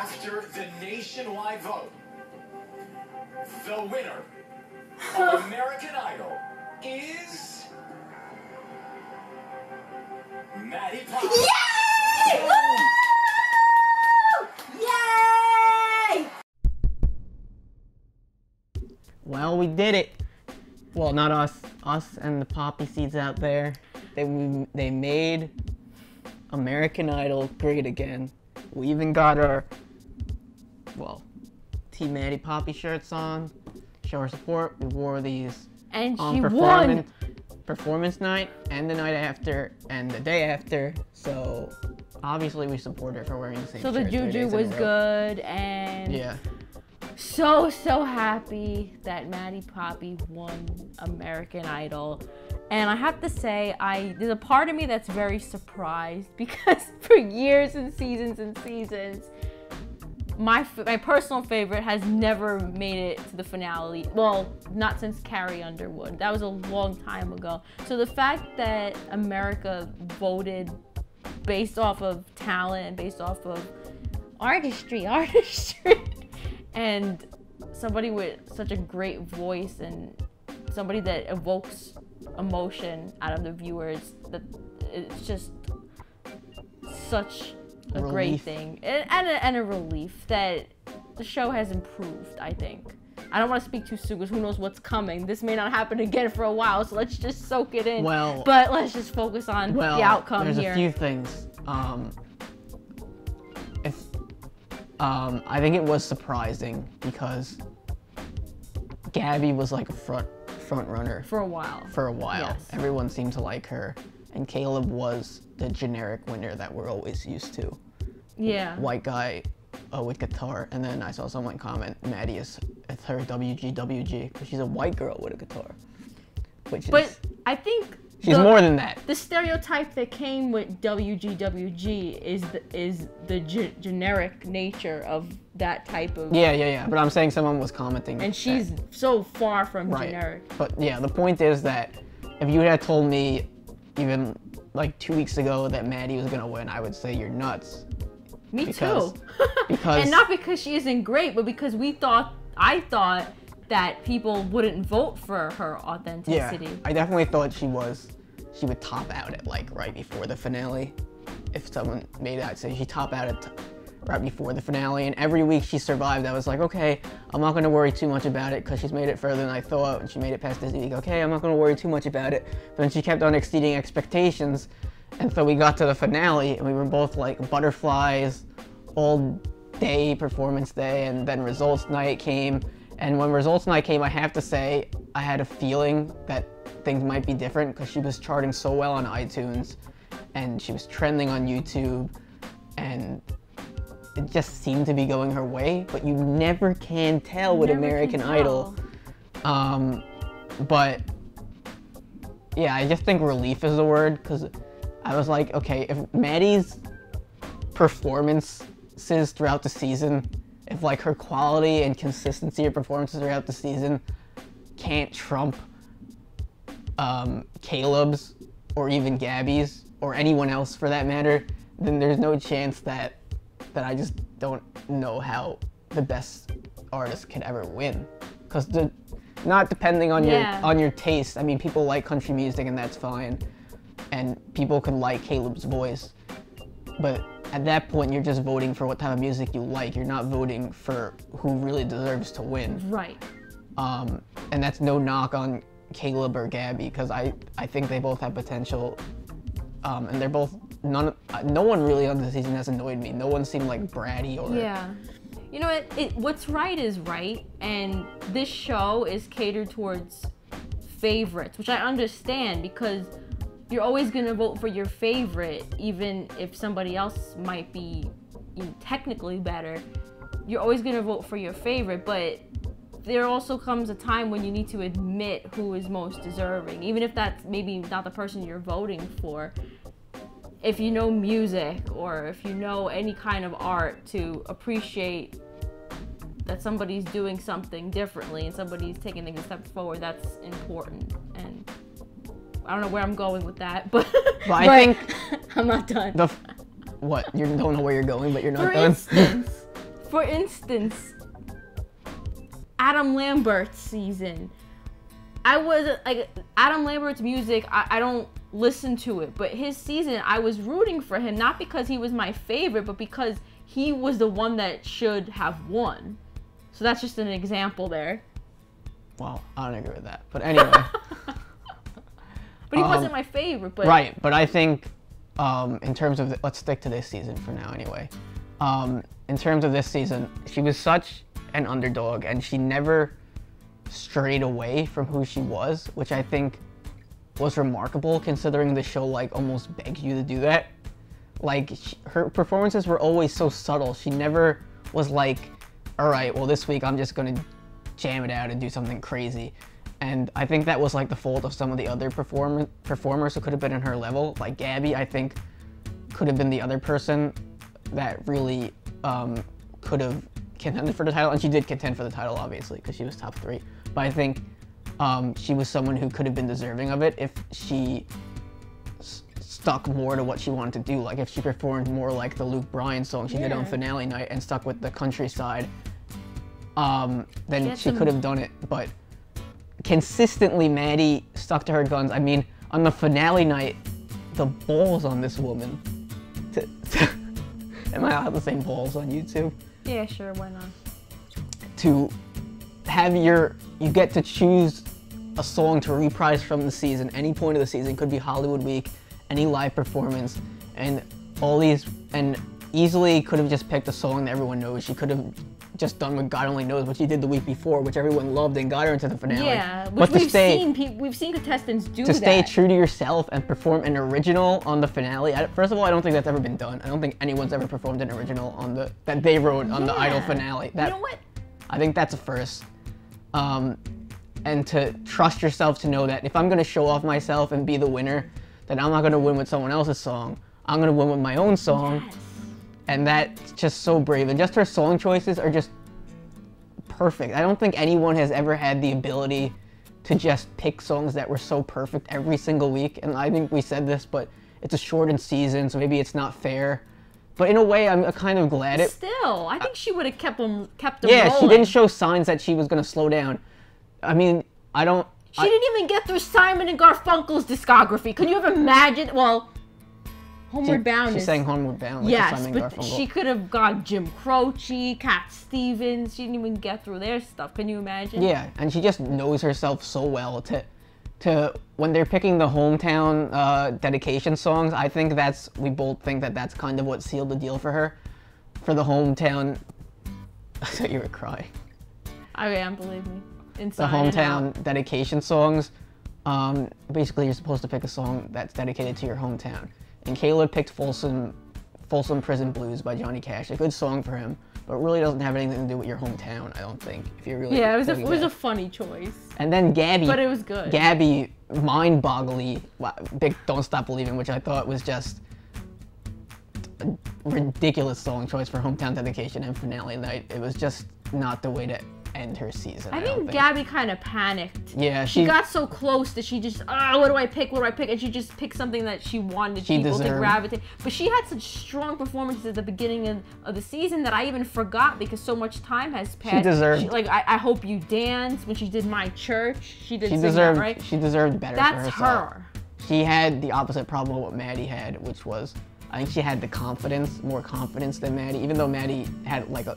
After the nationwide vote, the winner of American Idol is Maddie Poppe. Yay! Woo! Yay! Well, we did it. Well, not us. Us and the poppy seeds out there. They made American Idol great again. We even got our, well, Team Maddie Poppe shirts on. Show our support. We wore these And on she won. performance night and the night after and the day after. So obviously we support her for wearing the same So shirt the 3 juju days in a was row. good, and Yeah. so happy that Maddie Poppe won American Idol. And I have to say, there's a part of me that's very surprised because for years and seasons, my personal favorite has never made it to the finale. Well, not since Carrie Underwood. That was a long time ago. So the fact that America voted based off of talent and based off of artistry, and somebody with such a great voice and somebody that evokes emotion out of the viewers, that it's just such a great thing and a relief that the show has improved. I think I don't want to speak too soon because who knows what's coming. This may not happen again for a while, so let's just soak it in. Well, but let's just focus on the outcome there's here. a few things. I think it was surprising because Gabby was like a front runner for a while. Yes. Everyone seemed to like her, and Caleb was the generic winner that we're always used to. Yeah. White guy with guitar, and then I saw someone comment, Maddie it's her WGWG, because she's a white girl with a guitar. But I think she's more than that. The stereotype that came with WGWG is the generic nature of that type of. Yeah. But I'm saying someone was commenting. And she's so far from generic. But yeah, the point is that if you had told me even like 2 weeks ago that Maddie was gonna win, I would say you're nuts. Me too. Because and not because she isn't great, but because I thought that people wouldn't vote for her authenticity. Yeah, I definitely thought she would top out at like right before the finale. If someone made it, I'd say she'd top out at right before the finale. And every week she survived, I was like, okay, I'm not gonna worry too much about it because she's made it further than I thought, and she made it past this week. Okay, I'm not gonna worry too much about it. But then she kept on exceeding expectations, and so we got to the finale, and we were both like butterflies all day, performance day, and then results night came. And when results night came, I have to say, I had a feeling that things might be different because she was charting so well on iTunes and she was trending on YouTube, and it just seemed to be going her way, but you never can tell with American Idol. But yeah, I just think relief is the word, because I was like, okay, if Maddie's performances throughout the season, if like her quality and consistency of performances throughout the season can't trump Caleb's or even Gabby's or anyone else for that matter, then there's no chance that I just don't know how the best artist could ever win. Because not depending on your taste. I mean, people like country music and that's fine, and people can like Caleb's voice, but at that point, you're just voting for what type of music you like. You're not voting for who really deserves to win. Right. And that's no knock on Caleb or Gabby, because I think they both have potential. And they're both, no one really on the season has annoyed me. No one seemed like bratty or... Yeah. You know, what's right is right, and this show is catered towards favorites, which I understand, because you're always gonna vote for your favorite, even if somebody else might be technically better. You're always gonna vote for your favorite, but there also comes a time when you need to admit who is most deserving, even if that's maybe not the person you're voting for. If you know music, or if you know any kind of art, to appreciate that somebody's doing something differently and somebody's taking things a step forward, that's important. And I don't know where I'm going with that, but, I think I'm not done. What? You don't know where you're going, but you're not For done? instance, For instance, Adam Lambert's season. I was like, Adam Lambert's music, I don't listen to it, but his season, I was rooting for him, not because he was my favorite, but because he was the one that should have won. So that's just an example there. Well, I don't agree with that. But anyway. But he wasn't my favorite. But right, but I think in terms of, let's stick to this season for now anyway. In terms of this season, she was such an underdog, and she never strayed away from who she was, which I think was remarkable considering the show like almost begs you to do that. Like, her performances were always so subtle. She never was like, all right, well this week I'm just gonna jam it out and do something crazy. And I think that was like the fault of some of the other performers who could have been in her level. Like Gabby, I think, could have been the other person that really could have contended for the title, and she did contend for the title obviously because she was top 3. But I think she was someone who could have been deserving of it if she stuck more to what she wanted to do. Like if she performed more like the Luke Bryan song she did on finale night and stuck with the countryside, then she could have done it. But consistently, Maddie stuck to her guns. I mean, on the finale night, the balls on this woman. Am I allowed to say balls on YouTube? Yeah, sure, why not? To have you get to choose a song to reprise from the season, any point of the season, could be Hollywood Week, any live performance, and all these, and easily could have just picked a song that everyone knows. She could have just done what God only knows, what she did the week before, which everyone loved and got her into the finale. Yeah, which we've seen contestants do that. To stay true to yourself and perform an original on the finale. First of all, I don't think that's ever been done. I don't think anyone's ever performed an original on that they wrote on the Idol finale. You know what? I think that's a first. And to trust yourself to know that if I'm gonna show off myself and be the winner, then I'm not gonna win with someone else's song. I'm gonna win with my own song. Yes. And that's just so brave. And just her song choices are just perfect. I don't think anyone has ever had the ability to just pick songs that were so perfect every single week. And I think we said this, but it's a shortened season, so maybe it's not fair. But in a way, I'm kind of glad it. Still, I think she would have kept them yeah, rolling. She didn't show signs that she was going to slow down. I mean, She didn't even get through Simon and Garfunkel's discography. Can you ever imagine? Well, Homeward Bound. She's saying Homeward Bound. Like yes, Simon but Garfunkel. she could have gone Jim Croce, Cat Stevens. She didn't even get through their stuff. Can you imagine? Yeah, and she just knows herself so well to when they're picking the hometown dedication songs. I think we both think that's kind of what sealed the deal for her, for the hometown. I thought you were crying. I am, believe me. Inside the hometown dedication songs. Basically, you're supposed to pick a song that's dedicated to your hometown. And Caleb picked Folsom Prison Blues by Johnny Cash. A good song for him, but it really doesn't have anything to do with your hometown, I don't think. If you're really it was a funny choice. And then Gabby. But it was good. Gabby, mind-boggly, big Don't Stop Believing, which I thought was just a ridiculous song choice for hometown dedication and finale night. It was just not the way to end her season. I think Gabby kind of panicked. Yeah, she got so close that she just, what do I pick? What do I pick? And she just picked something that she wanted people to gravitate. But she had such strong performances at the beginning of the season that I even forgot because so much time has passed. She deserved. Like I Hope You Dance, when she did My Church, she deserved that, right? She deserved better for herself. That's her. She had the opposite problem of what Maddie had, which was, I think she had the confidence, more confidence than Maddie, even though Maddie had like a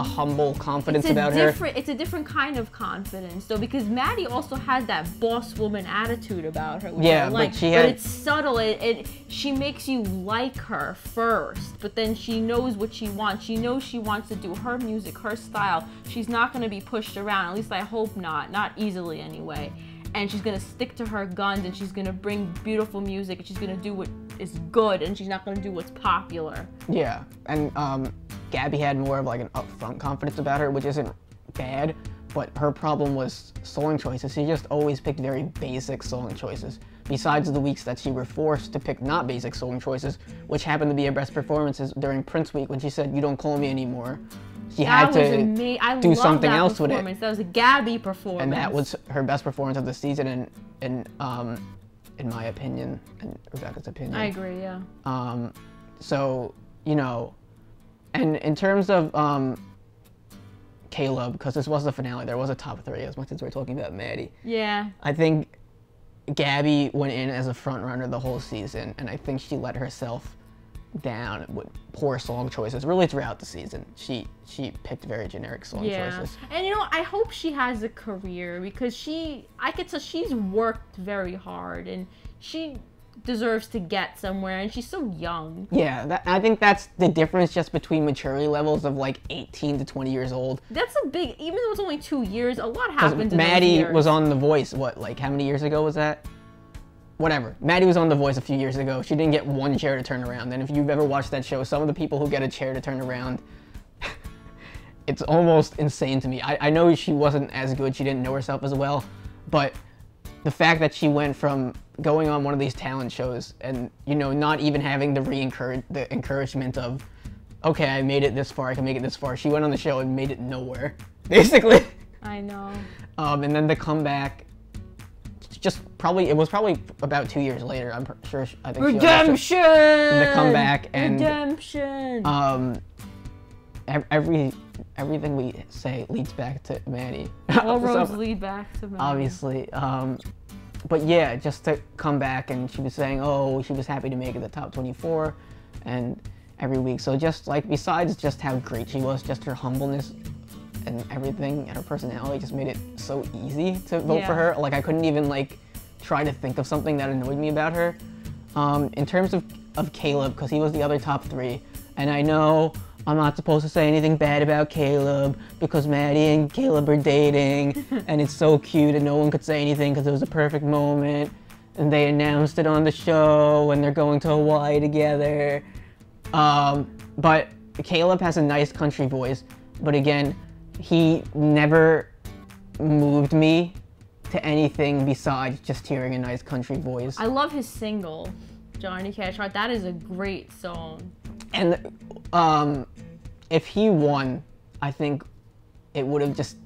humble confidence about her. It's a different kind of confidence though, because Maddie also has that boss woman attitude about her, which I like. But it's subtle. She makes you like her first, but then she knows what she wants. She knows she wants to do her music, her style. She's not going to be pushed around, at least I hope not easily anyway. And she's going to stick to her guns, and she's going to bring beautiful music, and she's going to do what is good, and she's not going to do what's popular. Yeah, and Gabby had more of like an upfront confidence about her, which isn't bad, but her problem was song choices. She just always picked very basic song choices, besides the weeks that she were forced to pick not basic song choices, which happened to be her best performances during Prince Week when she said, "You Don't Call Me Anymore." She had to do something else with it. That was a Gabby performance. And that was her best performance of the season, in my opinion, and Rebecca's opinion. I agree, yeah. So, you know, And in terms of Caleb, because this was the finale, there was a top 3 as much as we're talking about Maddie. Yeah. I think Gabby went in as a front runner the whole season, and I think she let herself down with poor song choices really throughout the season. She picked very generic song choices. And you know, I hope she has a career because I could tell she's worked very hard and she deserves to get somewhere, and she's so young. Yeah, I think that's the difference just between maturity levels of like 18 to 20 years old. That's a big, even though it's only 2 years, a lot happened in Maddie those years. was on The Voice, what, like how many years ago was that? Whatever. Maddie was on The Voice a few years ago. She didn't get one chair to turn around. And if you've ever watched that show, some of the people who get a chair to turn around, it's almost insane to me. I know she wasn't as good. She didn't know herself as well. But the fact that she went from going on one of these talent shows and, you know, not even having the encouragement of, okay, I made it this far, I can make it this far. She went on the show and made it nowhere, basically. I know. And then the comeback, it was probably about 2 years later. I'm sure. I think Redemption. The comeback and Redemption. Everything we say leads back to Maddie. All roads lead back to Maddie. Obviously. But yeah, just to come back, and she was saying, oh, she was happy to make it the top 24, and every week. So just like, besides just how great she was, just her humbleness and everything and her personality just made it so easy to vote for her. Like, I couldn't even like try to think of something that annoyed me about her. In terms of Caleb, because he was the other top 3, and I know I'm not supposed to say anything bad about Caleb because Maddie and Caleb are dating and it's so cute and no one could say anything because it was a perfect moment and they announced it on the show and they're going to Hawaii together. But Caleb has a nice country voice, but again, he never moved me to anything besides just hearing a nice country voice. I love his single, Johnny Cash Heart. That is a great song. And if he won, I think it would have just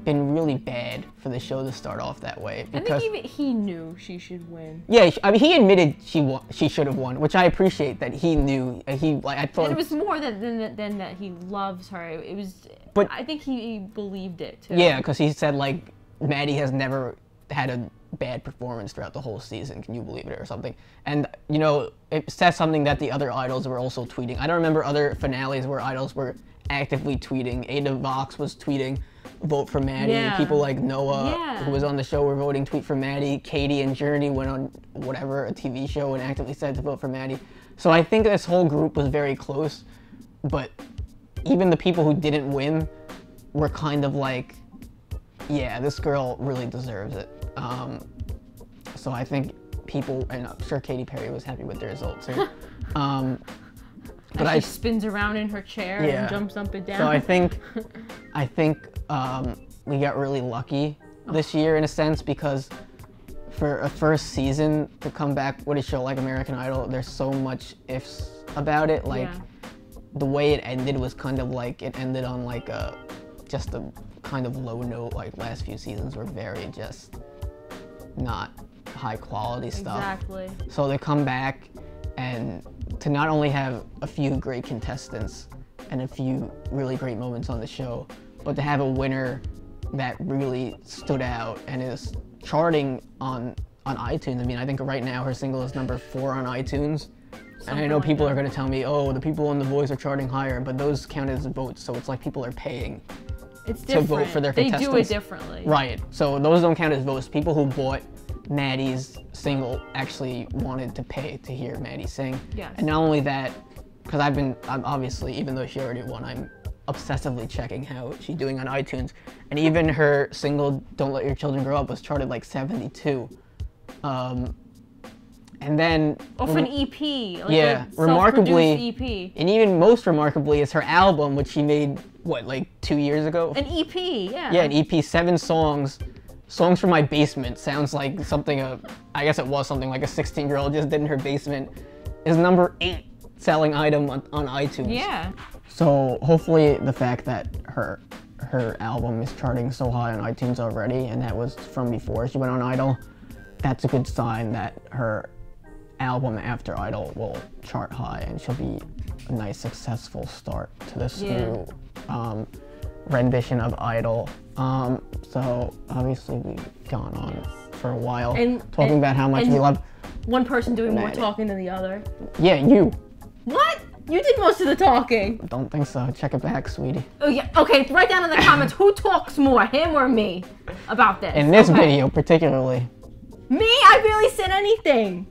been really bad for the show to start off that way. Because I think even he knew she should win. Yeah, I mean, he admitted she should have won, which I appreciate that he knew. I thought. And it was more than that he loves her. It was. But I think he believed it too. Yeah, because he said like Maddie has never had a bad performance throughout the whole season. Can you believe it, or something? And you know, it says something that the other idols were also tweeting. I don't remember other finales where idols were actively tweeting. Ada Vox was tweeting, vote for Maddie. Yeah. People like Noah, who was on the show, were voting, tweet for Maddie. Katie and Journey went on whatever, a TV show, and actively said to vote for Maddie. So I think this whole group was very close, but even the people who didn't win were kind of like, yeah, this girl really deserves it. So I think people, and I'm sure Katy Perry was happy with the result too. But she spins around in her chair and jumps up and down. So I think we got really lucky this year in a sense, because for a first season to come back with a show like American Idol, there's so much ifs about it. Like the way it ended was kind of like, it ended on like just a kind of low note. Like last few seasons were very just not high quality stuff. Exactly. So they come back, and to not only have a few great contestants and a few really great moments on the show, but to have a winner that really stood out and is charting on iTunes. I mean, I think right now her single is number 4 on iTunes. And I know people are going to tell me, oh, the people on The Voice are charting higher, but those count as votes, so it's like people are paying to vote for their contestants. They do it differently. Right, so those don't count as votes. People who bought Maddie's single actually wanted to pay to hear Maddie sing. Yes. And not only that, because I'm obviously, even though she already won, I'm obsessively checking how she's doing on iTunes. And even her single, Don't Let Your Children Grow Up, was charted like 72. And then off an EP, like yeah, a remarkably, EP. And even most remarkably is her album, which she made, what, like 2 years ago? An EP, yeah. Yeah, an EP, 7 songs. Songs from My Basement sounds like something, I guess it was something like a 16-year-old just did in her basement. Is number 8 selling item on iTunes. Yeah. So hopefully the fact that her album is charting so high on iTunes already, and that was from before she went on Idol, that's a good sign that her album after Idol will chart high, and she'll be a nice successful start to this new rendition of Idol. So obviously we've gone on for a while talking about how much we love one person doing more Maddie. talking than the other. Yeah, you. What? You did most of the talking. Don't think so. Check it back, sweetie. Oh yeah. Okay. Write down in the comments who talks more, him or me, about this. In this video, particularly. Me? I barely said anything.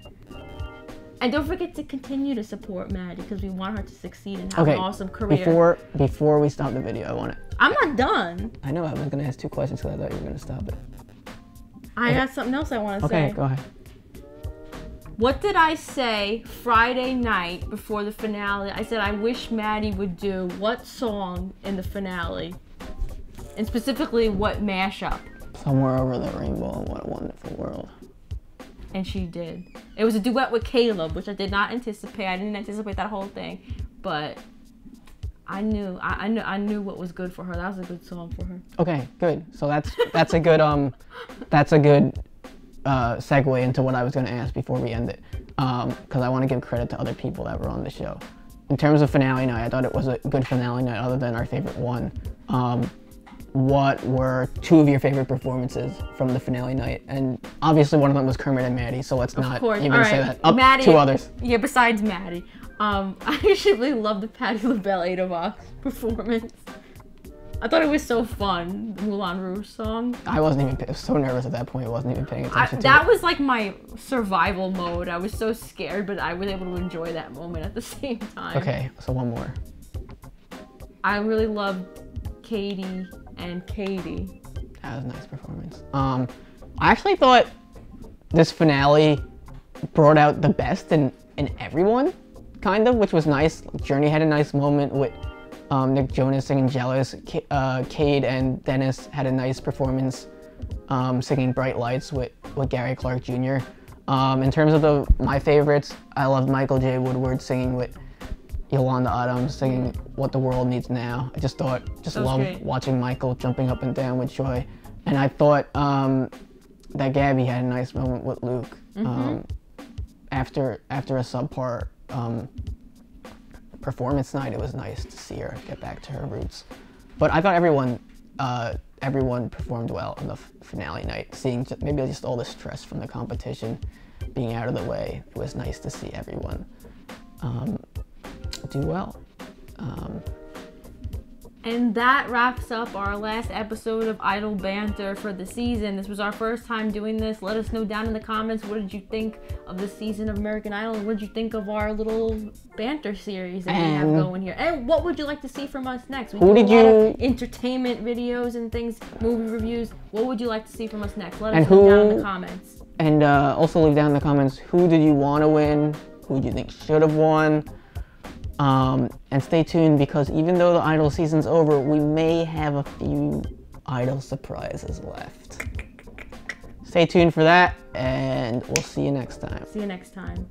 And don't forget to continue to support Maddie because we want her to succeed and have an awesome career. Before we stop the video, I want to. I'm not done. I know. I was gonna ask 2 questions because I thought you were gonna stop it. I got something else I want to say. Okay, go ahead. What did I say Friday night before the finale? I said I wish Maddie would do what song in the finale? And specifically, what mashup? Somewhere Over the Rainbow, What a Wonderful World. And she did. It was a duet with Caleb, which I did not anticipate. I didn't anticipate that whole thing, but I knew what was good for her. That was a good song for her. Okay, good. So that's a good segue into what I was going to ask before we end it, because I want to give credit to other people that were on the show. In terms of finale night, I thought it was a good finale night, other than our favorite one. What were 2 of your favorite performances from the finale night? And obviously one of them was Kermit and Maddie, so let's not even say that. Maddie, 2 others. Yeah, besides Maddie. I actually really loved the Patti LaBelle Ada Box performance. I thought it was so fun, the Moulin Rouge song. I wasn't even so nervous at that point. I wasn't even paying attention to that it. was like my survival mode. I was so scared, but I was able to enjoy that moment at the same time. Okay, so one more. I really loved Katie and Katie. That was a nice performance. I actually thought this finale brought out the best in everyone, kind of, which was nice. Journey had a nice moment with Nick Jonas singing Jealous. Cade and Dennis had a nice performance singing Bright Lights with Gary Clark Jr. In terms of my favorites, I loved Michael J. Woodward singing with Yolanda Adams, singing What the World Needs Now. I just loved watching Michael jumping up and down with joy. And I thought that Gabby had a nice moment with Luke. After a subpar performance night, it was nice to see her get back to her roots. But I thought everyone performed well on the finale night. Seeing maybe just all the stress from the competition being out of the way, it was nice to see everyone do well. And that wraps up our last episode of Idol Banter for the season. This was our first time doing this. Let us know down in the comments, what did you think of this season of American Idol? And what did you think of our little banter series that we have going here? And what would you like to see from us next? We do a lot of entertainment videos and things, movie reviews. What would you like to see from us next? Let us know down in the comments. And also leave down in the comments, who did you want to win? Who do you think should have won? And stay tuned, because even though the Idol season's over, we may have a few Idol surprises left. Stay tuned for that, and we'll see you next time. See you next time.